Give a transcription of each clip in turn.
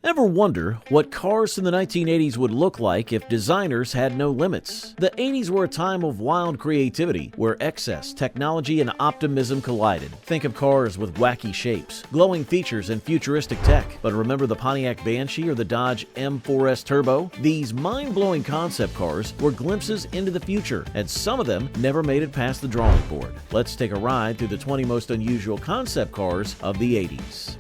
Ever wonder what cars from the 1980s would look like if designers had no limits? The 80s were a time of wild creativity where excess, technology, and optimism collided. Think of cars with wacky shapes, glowing features, and futuristic tech. But remember the Pontiac Banshee or the Dodge M4S Turbo? These mind-blowing concept cars were glimpses into the future, and some of them never made it past the drawing board. Let's take a ride through the 20 most unusual concept cars of the 80s.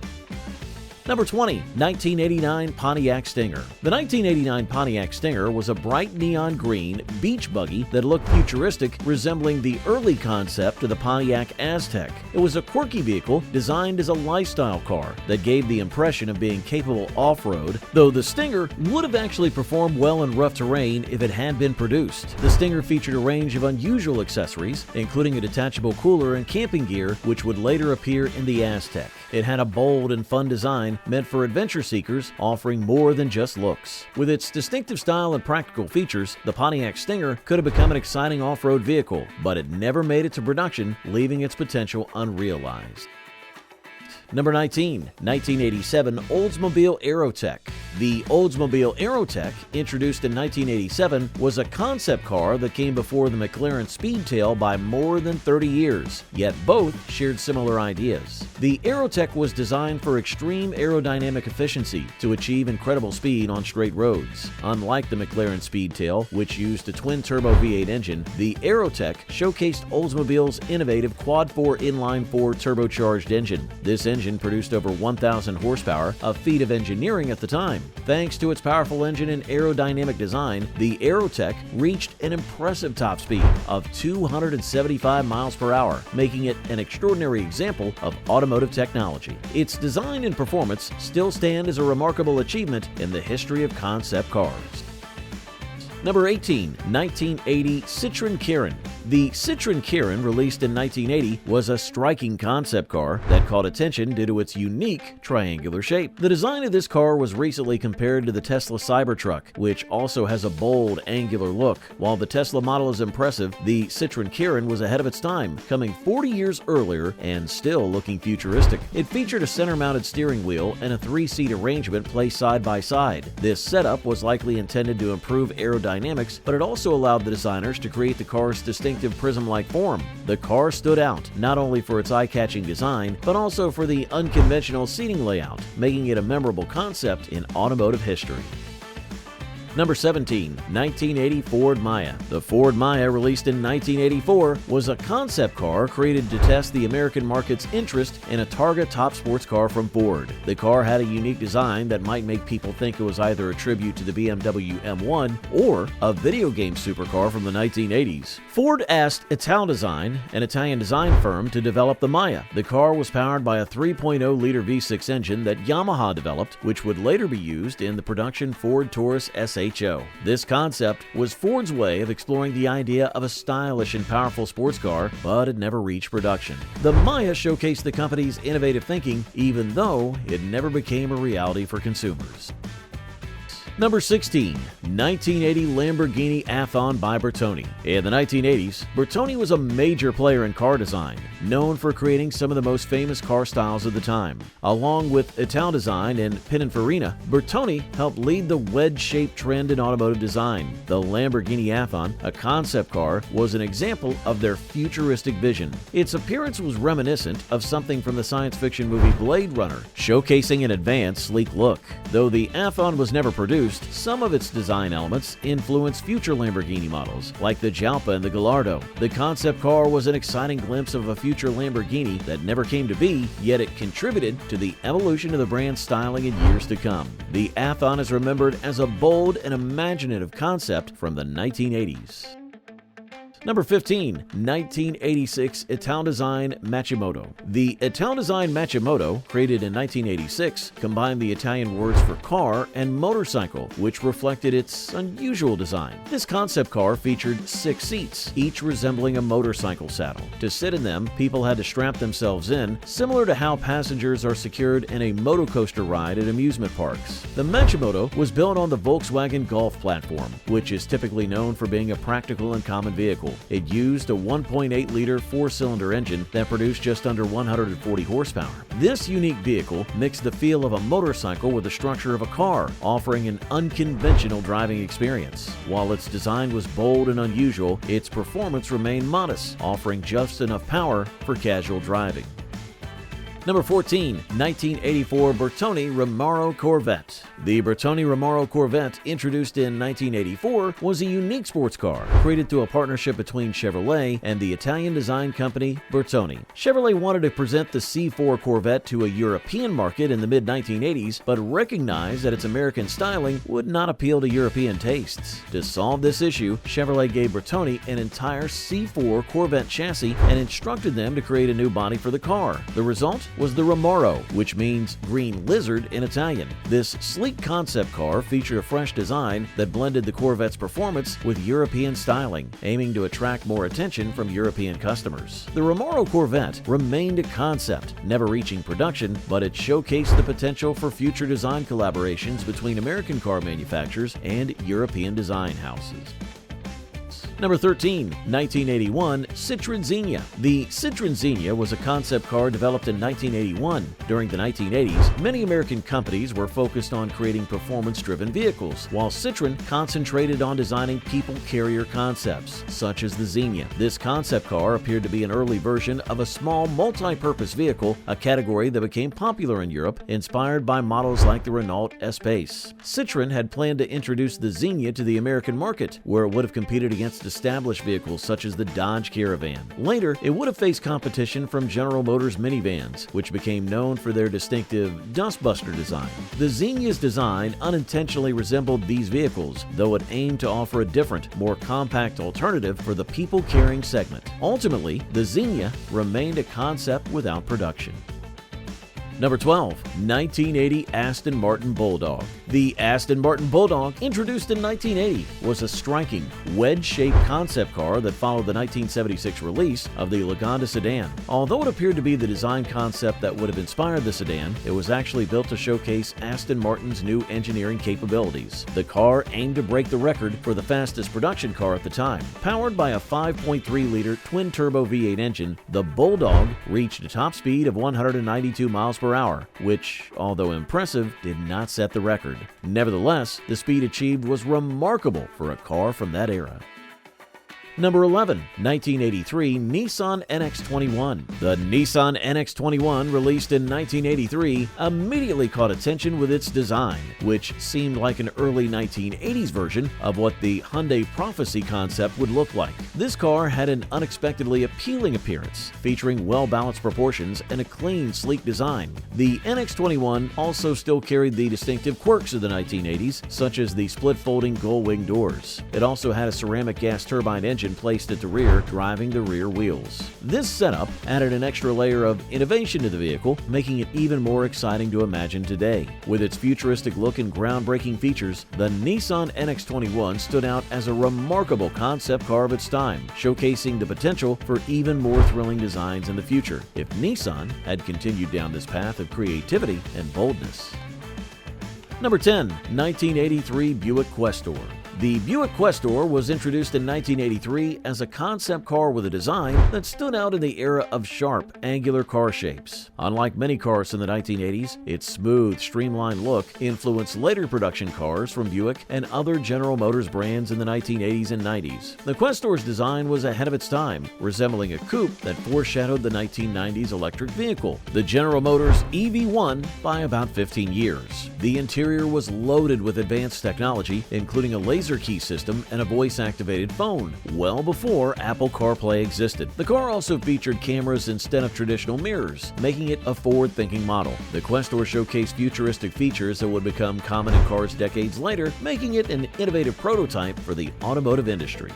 Number 20. 1989 Pontiac Stinger. The 1989 Pontiac Stinger was a bright neon green beach buggy that looked futuristic, resembling the early concept of the Pontiac Aztek. It was a quirky vehicle designed as a lifestyle car that gave the impression of being capable off-road, though the Stinger would have actually performed well in rough terrain if it had been produced. The Stinger featured a range of unusual accessories, including a detachable cooler and camping gear, which would later appear in the Aztek. It had a bold and fun design meant for adventure seekers, offering more than just looks. With its distinctive style and practical features, the Pontiac Stinger could have become an exciting off-road vehicle, but it never made it to production, leaving its potential unrealized. Number 19. 1987 Oldsmobile Aerotech. The Oldsmobile Aerotech, introduced in 1987, was a concept car that came before the McLaren Speedtail by more than 30 years, yet both shared similar ideas. The Aerotech was designed for extreme aerodynamic efficiency to achieve incredible speed on straight roads. Unlike the McLaren Speedtail, which used a twin-turbo V8 engine, the Aerotech showcased Oldsmobile's innovative quad-4 inline-4 turbocharged engine. This engine produced over 1,000 horsepower, a feat of engineering at the time. Thanks to its powerful engine and aerodynamic design, the Aerotech reached an impressive top speed of 275 miles per hour, making it an extraordinary example of automotive technology. Its design and performance still stand as a remarkable achievement in the history of concept cars. Number 18. 1980 Citroen Kieran. The Citroen Kieran, released in 1980, was a striking concept car that caught attention due to its unique triangular shape. The design of this car was recently compared to the Tesla Cybertruck, which also has a bold, angular look. While the Tesla model is impressive, the Citroen Kieran was ahead of its time, coming 40 years earlier and still looking futuristic. It featured a center-mounted steering wheel and a 3-seat arrangement placed side by side. This setup was likely intended to improve aerodynamics, but it also allowed the designers to create the car's distinct prism-like form. The car stood out not only for its eye-catching design, but also for the unconventional seating layout, making it a memorable concept in automotive history. Number 17. 1980 Ford Maya. The Ford Maya, released in 1984, was a concept car created to test the American market's interest in a Targa top sports car from Ford. The car had a unique design that might make people think it was either a tribute to the BMW M1 or a video game supercar from the 1980s. Ford asked Ital Design, an Italian design firm, to develop the Maya. The car was powered by a 3.0-liter V6 engine that Yamaha developed, which would later be used in the production Ford Taurus SHO. This concept was Ford's way of exploring the idea of a stylish and powerful sports car, but it never reached production. The Maya showcased the company's innovative thinking, even though it never became a reality for consumers. Number 16. 1980 Lamborghini Aon by Bertone. In the 1980s, Bertone was a major player in car design, known for creating some of the most famous car styles of the time. Along with Ital Design and Pininfarina, Bertone helped lead the wedge-shaped trend in automotive design. The Lamborghini Aon, a concept car, was an example of their futuristic vision. Its appearance was reminiscent of something from the science fiction movie Blade Runner, showcasing an advanced, sleek look. Though the Aon was never produced, some of its design elements influenced future Lamborghini models, like the Jalpa and the Gallardo. The concept car was an exciting glimpse of a future Lamborghini that never came to be, yet it contributed to the evolution of the brand's styling in years to come. The Aon is remembered as a bold and imaginative concept from the 1980s. Number 15. 1986 Ital Design Maimoto. The Ital Design Maimoto, created in 1986, combined the Italian words for car and motorcycle, which reflected its unusual design. This concept car featured 6 seats, each resembling a motorcycle saddle. To sit in them, people had to strap themselves in, similar to how passengers are secured in a motor coaster ride at amusement parks. The Maimoto was built on the Volkswagen Golf platform, which is typically known for being a practical and common vehicle. It used a 1.8-liter four-cylinder engine that produced just under 140 horsepower. This unique vehicle mixed the feel of a motorcycle with the structure of a car, offering an unconventional driving experience. While its design was bold and unusual, its performance remained modest, offering just enough power for casual driving. Number 14, 1984 Bertone Raro Corvette. The Bertone Raro Corvette, introduced in 1984, was a unique sports car created through a partnership between Chevrolet and the Italian design company Bertone. Chevrolet wanted to present the C4 Corvette to a European market in the mid-1980s, but recognized that its American styling would not appeal to European tastes. To solve this issue, Chevrolet gave Bertone an entire C4 Corvette chassis and instructed them to create a new body for the car. The result was the Raro, which means green lizard in Italian. This sleek concept car featured a fresh design that blended the Corvette's performance with European styling, aiming to attract more attention from European customers. The Raro Corvette remained a concept, never reaching production, but it showcased the potential for future design collaborations between American car manufacturers and European design houses. Number 13, 1981 Citron Zenia. The Citron Zenia was a concept car developed in 1981. During the 1980s, many American companies were focused on creating performance-driven vehicles, while Citroen concentrated on designing people carrier concepts, such as the Zenia. This concept car appeared to be an early version of a small multi-purpose vehicle, a category that became popular in Europe, inspired by models like the Renault Espace. Citroen had planned to introduce the Zenia to the American market, where it would have competed against established vehicles such as the Dodge Caravan. Later, it would have faced competition from General Motors minivans, which became known for their distinctive dustbuster design. The Zenia's design unintentionally resembled these vehicles, though it aimed to offer a different, more compact alternative for the people-carrying segment. Ultimately, the Zenia remained a concept without production. Number 12, 1980 Aston Martin Bulldog. The Aston Martin Bulldog, introduced in 1980, was a striking, wedge-shaped concept car that followed the 1976 release of the Lagonda sedan. Although it appeared to be the design concept that would have inspired the sedan, it was actually built to showcase Aston Martin's new engineering capabilities. The car aimed to break the record for the fastest production car at the time. Powered by a 5.3-liter twin-turbo V8 engine, the Bulldog reached a top speed of 192 miles per hour, which, although impressive, did not set the record. Nevertheless, the speed achieved was remarkable for a car from that era. Number 11, 1983 Nissan NX21. The Nissan NX21, released in 1983, immediately caught attention with its design, which seemed like an early 1980s version of what the Hyundai Prophecy concept would look like. This car had an unexpectedly appealing appearance, featuring well-balanced proportions and a clean, sleek design. The NX21 also still carried the distinctive quirks of the 1980s, such as the split-folding gull-wing doors. It also had a ceramic gas turbine engine placed at the rear, driving the rear wheels. This setup added an extra layer of innovation to the vehicle, making it even more exciting to imagine today. With its futuristic look and groundbreaking features, the Nissan NX21 stood out as a remarkable concept car of its time, showcasing the potential for even more thrilling designs in the future if Nissan had continued down this path of creativity and boldness. Number 10, 1983 Buick Questor. The Buick Questor was introduced in 1983 as a concept car with a design that stood out in the era of sharp, angular car shapes. Unlike many cars in the 1980s, its smooth, streamlined look influenced later production cars from Buick and other General Motors brands in the 1980s and 90s. The Questor's design was ahead of its time, resembling a coupe that foreshadowed the 1990s electric vehicle, the General Motors EV1, by about 15 years. The interior was loaded with advanced technology, including a laser key system and a voice-activated phone, well before Apple CarPlay existed. The car also featured cameras instead of traditional mirrors, making it a forward-thinking model. The Questor showcased futuristic features that would become common in cars decades later, making it an innovative prototype for the automotive industry.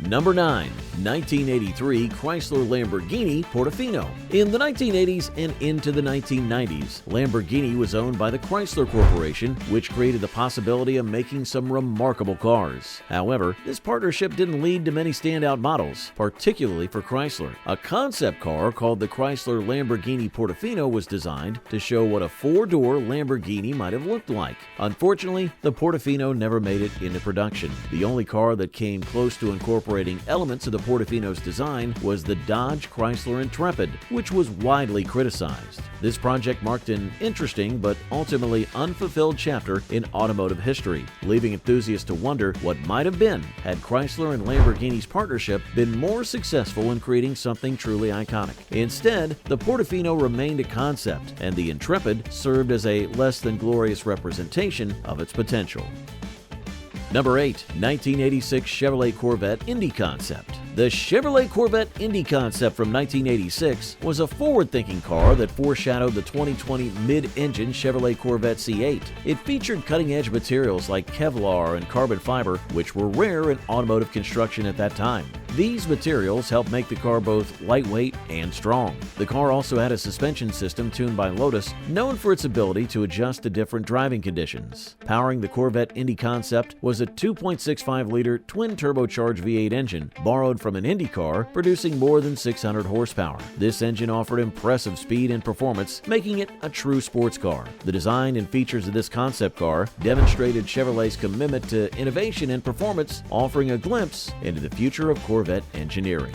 Number 9, 1983 Chrysler Lamborghini Portofino. In the 1980s and into the 1990s, Lamborghini was owned by the Chrysler Corporation, which created the possibility of making some remarkable cars. However, this partnership didn't lead to many standout models, particularly for Chrysler. A concept car called the Chrysler Lamborghini Portofino was designed to show what a four-door Lamborghini might have looked like. Unfortunately, the Portofino never made it into production. The only car that came close to incorporating separating elements of the Portofino's design was the Dodge Chrysler Intrepid, which was widely criticized. This project marked an interesting but ultimately unfulfilled chapter in automotive history, leaving enthusiasts to wonder what might have been had Chrysler and Lamborghini's partnership been more successful in creating something truly iconic. Instead, the Portofino remained a concept, and the Intrepid served as a less than glorious representation of its potential. Number 8. 1986 Chevrolet Corvette Indy Concept. The Chevrolet Corvette Indy Concept from 1986 was a forward-thinking car that foreshadowed the 2020 mid-engine Chevrolet Corvette C8. It featured cutting-edge materials like Kevlar and carbon fiber, which were rare in automotive construction at that time. These materials helped make the car both lightweight and strong. The car also had a suspension system tuned by Lotus, known for its ability to adjust to different driving conditions. Powering the Corvette Indy Concept was a 2.65-liter twin-turbocharged V8 engine, borrowed from an Indy car, producing more than 600 horsepower. This engine offered impressive speed and performance, making it a true sports car. The design and features of this concept car demonstrated Chevrolet's commitment to innovation and performance, offering a glimpse into the future of Corvette engineering.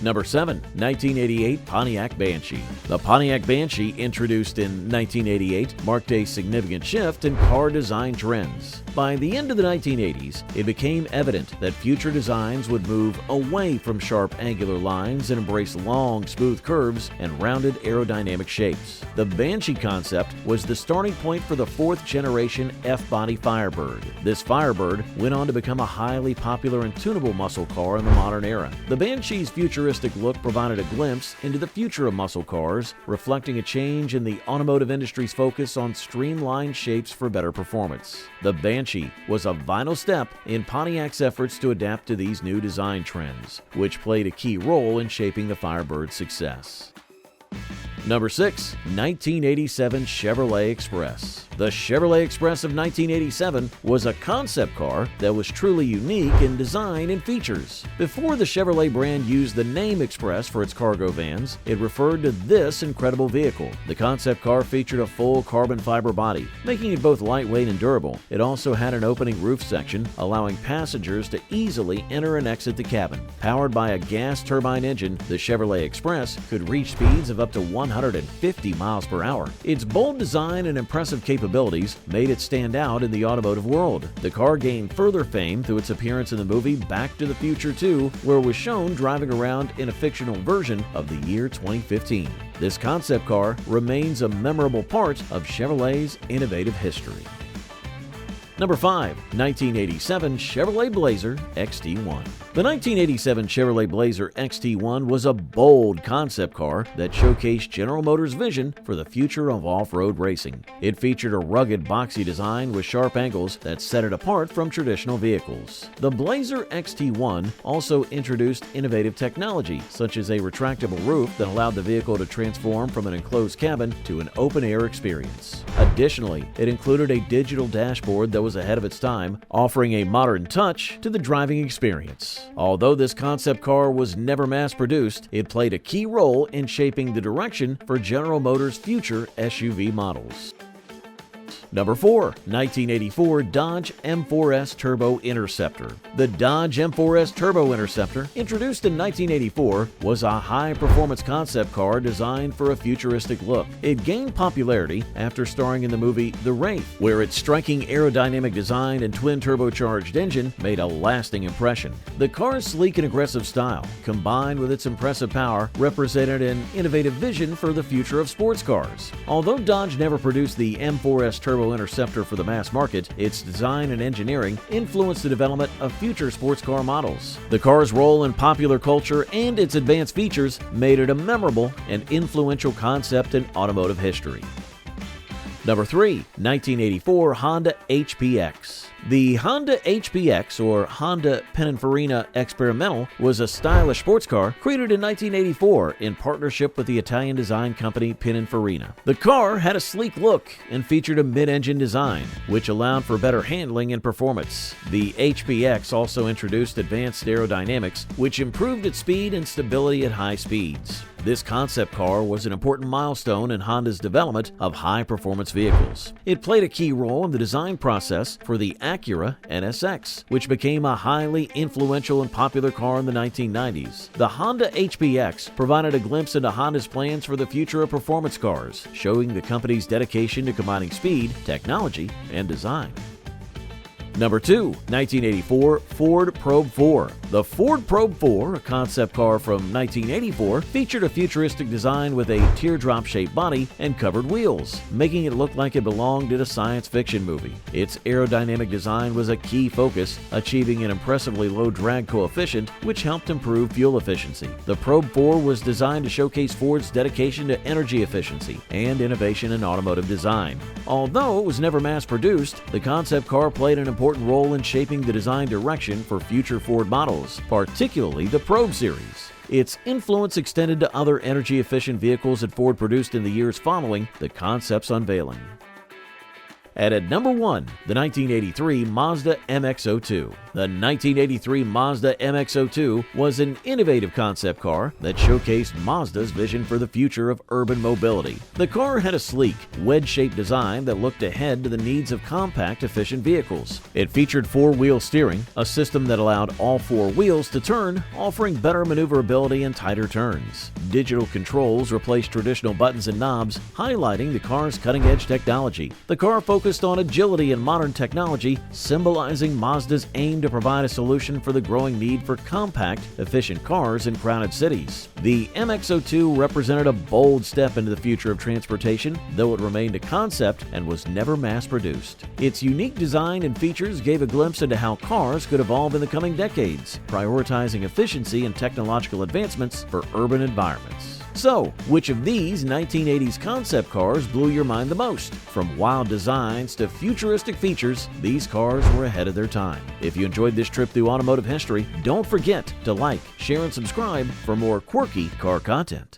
Number 7. 1988 Pontiac Banshee. The Pontiac Banshee, introduced in 1988, marked a significant shift in car design trends. By the end of the 1980s, it became evident that future designs would move away from sharp angular lines and embrace long, smooth curves and rounded aerodynamic shapes. The Banshee concept was the starting point for the fourth-generation F-body Firebird. This Firebird went on to become a highly popular and tunable muscle car in the modern era. The Banshee's futuristic look provided a glimpse into the future of muscle cars, reflecting a change in the automotive industry's focus on streamlined shapes for better performance. The Banshee was a vital step in Pontiac's efforts to adapt to these new design trends, which played a key role in shaping the Firebird's success. Number 6. 1987 Chevrolet Express. The Chevrolet Express of 1987 was a concept car that was truly unique in design and features. Before the Chevrolet brand used the name Express for its cargo vans, it referred to this incredible vehicle. The concept car featured a full carbon fiber body, making it both lightweight and durable. It also had an opening roof section, allowing passengers to easily enter and exit the cabin. Powered by a gas turbine engine, the Chevrolet Express could reach speeds of up to 150 miles per hour. Its bold design and impressive capabilities made it stand out in the automotive world. The car gained further fame through its appearance in the movie Back to the Future 2, where it was shown driving around in a fictional version of the year 2015. This concept car remains a memorable part of Chevrolet's innovative history. Number 5. 1987 Chevrolet Blazer XT1. The 1987 Chevrolet Blazer XT1 was a bold concept car that showcased General Motors' vision for the future of off-road racing. It featured a rugged, boxy design with sharp angles that set it apart from traditional vehicles. The Blazer XT1 also introduced innovative technology, such as a retractable roof that allowed the vehicle to transform from an enclosed cabin to an open-air experience. Additionally, it included a digital dashboard that was ahead of its time, offering a modern touch to the driving experience. Although this concept car was never mass-produced, it played a key role in shaping the direction for General Motors' future SUV models. Number 4. 1984 Dodge M4S Turbo Interceptor. The Dodge M4S Turbo Interceptor, introduced in 1984, was a high-performance concept car designed for a futuristic look. It gained popularity after starring in the movie The Wraith, where its striking aerodynamic design and twin-turbocharged engine made a lasting impression. The car's sleek and aggressive style, combined with its impressive power, represented an innovative vision for the future of sports cars. Although Dodge never produced the M4S Turbo Interceptor for the mass market, its design and engineering influenced the development of future sports car models. The car's role in popular culture and its advanced features made it a memorable and influential concept in automotive history. Number 3. 1984 Honda HPX. The Honda HPX, or Honda Pininfarina Experimental, was a stylish sports car created in 1984 in partnership with the Italian design company Pininfarina. The car had a sleek look and featured a mid-engine design, which allowed for better handling and performance. The HPX also introduced advanced aerodynamics, which improved its speed and stability at high speeds. This concept car was an important milestone in Honda's development of high-performance vehicles. It played a key role in the design process for the Acura NSX, which became a highly influential and popular car in the 1990s. The Honda HPX provided a glimpse into Honda's plans for the future of performance cars, showing the company's dedication to combining speed, technology, and design. Number 2, 1984 Ford Probe 4. The Ford Probe 4, a concept car from 1984, featured a futuristic design with a teardrop-shaped body and covered wheels, making it look like it belonged in a science fiction movie. Its aerodynamic design was a key focus, achieving an impressively low drag coefficient, which helped improve fuel efficiency. The Probe 4 was designed to showcase Ford's dedication to energy efficiency and innovation in automotive design. Although it was never mass-produced, the concept car played an important role in shaping the design direction for future Ford models, particularly the Probe series. Its influence extended to other energy-efficient vehicles that Ford produced in the years following the concept's unveiling. And at number 1, the 1983 Mazda Mxo2. The 1983 Mazda Mxo2 was an innovative concept car that showcased Mazda's vision for the future of urban mobility. The car had a sleek, wedge-shaped design that looked ahead to the needs of compact, efficient vehicles. It featured four-wheel steering, a system that allowed all four wheels to turn, offering better maneuverability and tighter turns. Digital controls replaced traditional buttons and knobs, highlighting the car's cutting-edge technology. The car focused on agility and modern technology, symbolizing Mazda's aim to provide a solution for the growing need for compact, efficient cars in crowded cities. The Mxo2 represented a bold step into the future of transportation, though it remained a concept and was never mass-produced. Its unique design and features gave a glimpse into how cars could evolve in the coming decades, prioritizing efficiency and technological advancements for urban environments. So, which of these 1980s concept cars blew your mind the most? From wild designs to futuristic features, these cars were ahead of their time. If you enjoyed this trip through automotive history, don't forget to like, share, and subscribe for more quirky car content.